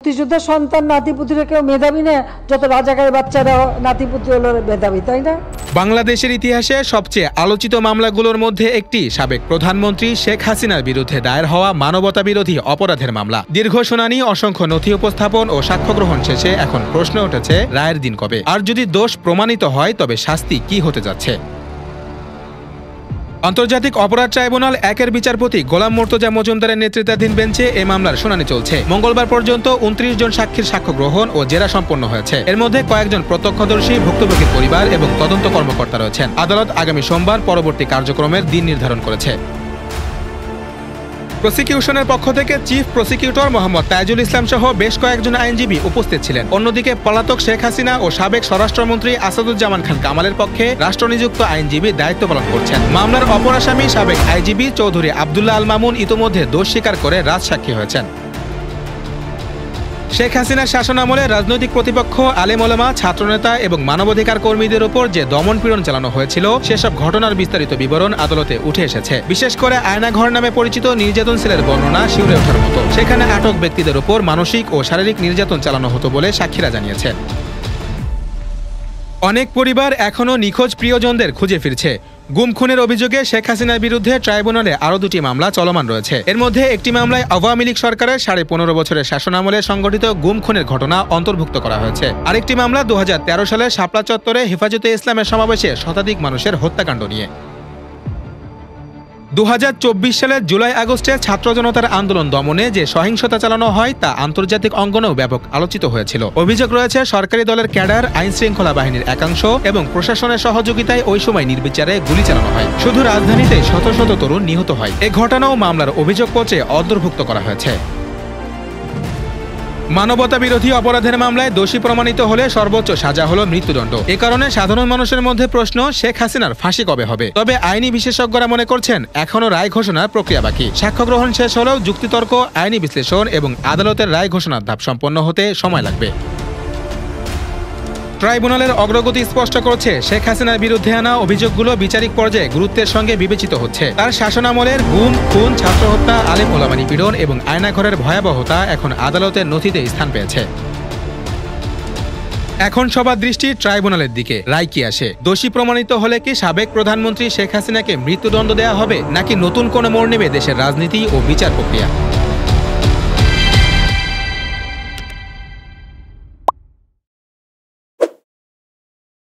মুক্তিযোদ্ধা সন্তান নাতিপুতিরা কেউ মেধাবী না, যত রাজাকারের বাচ্চারা নাতিপুতি হলো মেধাবী, তাই না? বাংলাদেশের ইতিহাসে সবচেয়ে আলোচিত মামলাগুলোর মধ্যে একটি সাবেক প্রধানমন্ত্রী শেখ হাসিনার বিরুদ্ধে দায়ের হওয়া মানবতা বিরোধী অপরাধের মামলা। দীর্ঘ শুনানি, অসংখ্য নথি উপস্থাপন ও সাক্ষ্য গ্রহণ শেষে এখন প্রশ্ন উঠেছে, রায়ের দিন কবে? আর যদি দোষ প্রমাণিত হয় তবে শাস্তি কি হতে যাচ্ছে? আন্তর্জাতিক অপরাধ ট্রাইব্যুনাল 1-এর বিচারপতি গোলাম মুর্তজা মজুমদারের নেতৃত্বাধীন বেঞ্চে এই মামলার শুনানি চলছে। মঙ্গলবার পর্যন্ত 29 জন সাক্ষীর সাক্ষ্য গ্রহণ ও জেরা সম্পন্ন হয়েছে। এর মধ্যে কয়েকজন প্রত্যক্ষদর্শী, ভুক্তভোগীর পরিবার এবং তদন্ত কর্মকর্তা রয়েছেন। আদালত আগামী সোমবার পরবর্তী কার্যক্রমের দিন নির্ধারণ করেছে। প্রসিকিউশনের পক্ষ থেকে চিফ প্রসিকিউটর মোহাম্মদ তাইজুল ইসলাম সহ বেশ কয়েকজন আইনজীবী উপস্থিত ছিলেন। অন্যদিকে পলাতক শেখ হাসিনা ও সাবেক স্বরাষ্ট্রমন্ত্রী আসাদুজ্জামান খান কামালের পক্ষে রাষ্ট্রনিযুক্ত আইনজীবী দায়িত্ব পালন করছেন। মামলার অপর আসামি সাবেক আইজিবি চৌধুরী আব্দুল্লাহ আল মামুন ইতোমধ্যে দোষ স্বীকার করে রাজসাক্ষী হয়েছেন। শেখ হাসিনার শাসনামলে রাজনৈতিক প্রতিপক্ষ, আলেম ওলামা, ছাত্রনেতা এবং মানবাধিকার কর্মীদের উপর যে দমন-পীড়ন চালানো হয়েছিল সেসব ঘটনার বিস্তারিত বিবরণ আদালতে উঠে এসেছে। বিশেষ করে আয়নাঘর নামে পরিচিত নির্যাতন সেলের বর্ণনা শিউরে ওঠার মতো। সেখানে আটক ব্যক্তিদের উপর মানসিক ও শারীরিক নির্যাতন চালানো হতো বলে সাক্ষীরা জানিয়েছে। অনেক পরিবার এখনও নিখোঁজ প্রিয়জনদের খুঁজে ফিরছে। গুম খুনের অভিযোগে শেখ হাসিনার বিরুদ্ধে ট্রাইব্যুনালে আরও 2টি মামলা চলমান রয়েছে। এর মধ্যে একটি মামলায় আওয়ামী লীগ সরকারের 15.5 বছরের শাসনামলে সংঘটিত গুম খুনের ঘটনা অন্তর্ভুক্ত করা হয়েছে। আরেকটি মামলা 2013 সালে শাপলা চত্বরে হেফাজতে ইসলামের সমাবেশে শতাধিক মানুষের হত্যাকাণ্ড নিয়ে। 2024 সালের জুলাই-আগস্টে ছাত্র জনতার আন্দোলন দমনে যে সহিংসতা চালানো হয় তা আন্তর্জাতিক অঙ্গনেও ব্যাপক আলোচিত হয়েছিল। অভিযোগ রয়েছে সরকারি দলের ক্যাডার, আইন শৃঙ্খলা বাহিনীর একাংশ এবং প্রশাসনের সহযোগিতায় ওই সময় নির্বিচারে গুলি চালানো হয়। শুধু রাজধানীতে শত শত তরুণ নিহত হয়। এ ঘটনাও মামলার অভিযোগপত্রে অন্তর্ভুক্ত করা হয়েছে। মানবতা বিরোধী অপরাধের মামলায় দোষী প্রমাণিত হলে সর্বোচ্চ সাজা হলো মৃত্যুদণ্ড। এ কারণে সাধারণ মানুষের মধ্যে প্রশ্ন, শেখ হাসিনার ফাঁসি কবে হবে? তবে আইনি বিশেষজ্ঞরা মনে করছেন এখনও রায় ঘোষণার প্রক্রিয়া বাকি। সাক্ষ্য গ্রহণ শেষ হলেও যুক্তিতর্ক, আইনি বিশ্লেষণ এবং আদালতের রায় ঘোষণার ধাপ সম্পন্ন হতে সময় লাগবে। ট্রাইব্যুনালের অগ্রগতি স্পষ্ট করছে, শেখ হাসিনার বিরুদ্ধে আনা অভিযোগগুলো বিচারিক পর্যায়ে গুরুত্বের সঙ্গে বিবেচিত হচ্ছে। তার শাসনামলের গুম, খুন, ছাত্র হত্যা, আলেম ওলামা নিপীড়ন এবং আয়নাঘরের ভয়াবহতা এখন আদালতের নথিতে স্থান পেয়েছে। এখন সবার দৃষ্টি ট্রাইব্যুনালের দিকে। রায় কি আসে? দোষী প্রমাণিত হলে কি সাবেক প্রধানমন্ত্রী শেখ হাসিনাকে মৃত্যুদণ্ড দেওয়া হবে, নাকি নতুন কোনো মোড় নেবে দেশের রাজনীতি ও বিচার প্রক্রিয়া?